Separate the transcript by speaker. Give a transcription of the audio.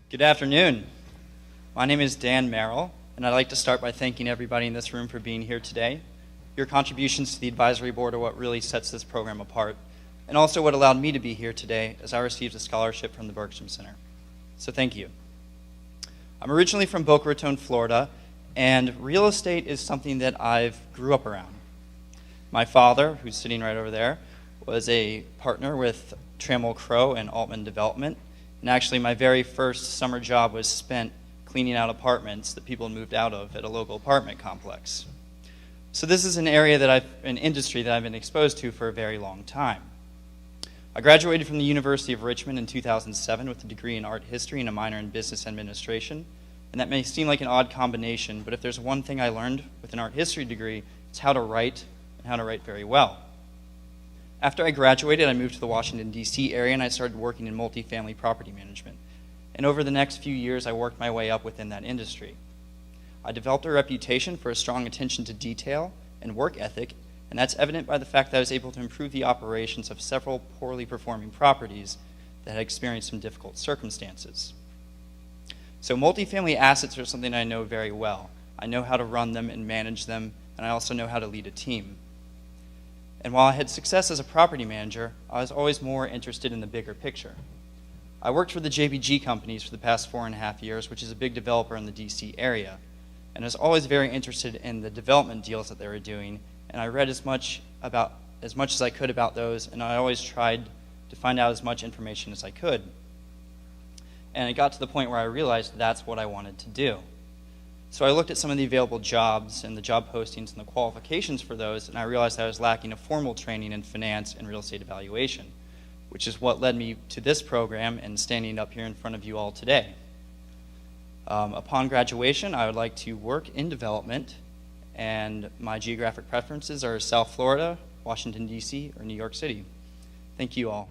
Speaker 1: Good afternoon. My name is Dan Merrill, and I'd like to start by thanking everybody in this room for being here today. Your contributions to the advisory board are what really sets this program apart, and also what allowed me to be here today as I received a scholarship from the Bergstrom Center. So thank you. I'm originally from Boca Raton, Florida, and real estate is something that I've grew up around. My father, who's sitting right over there, was a partner with Trammell Crow and Altman Development. And actually, my very first summer job was spent cleaning out apartments that people had moved out of at a local apartment complex. So this is an industry that I've been exposed to for a very long time. I graduated from the University of Richmond in 2007 with a degree in art history and a minor in business administration. And that may seem like an odd combination, but if there's one thing I learned with an art history degree, it's how to write, and how to write very well. After I graduated, I moved to the Washington, D.C. area, and I started working in multifamily property management. And over the next few years, I worked my way up within that industry. I developed a reputation for a strong attention to detail and work ethic, and that's evident by the fact that I was able to improve the operations of several poorly performing properties that had experienced some difficult circumstances. So multifamily assets are something I know very well. I know how to run them and manage them, and I also know how to lead a team. And while I had success as a property manager, I was always more interested in the bigger picture. I worked for the JBG companies for the past 4.5 years, which is a big developer in the DC area, and I was always very interested in the development deals that they were doing, and I read as much as I could about those, and I always tried to find out as much information as I could. And it got to the point where I realized that's what I wanted to do. So I looked at some of the available jobs and the job postings and the qualifications for those, and I realized I was lacking a formal training in finance and real estate evaluation, which is what led me to this program and standing up here in front of you all today. Upon graduation, I would like to work in development, and my geographic preferences are South Florida, Washington, D.C., or New York City. Thank you all.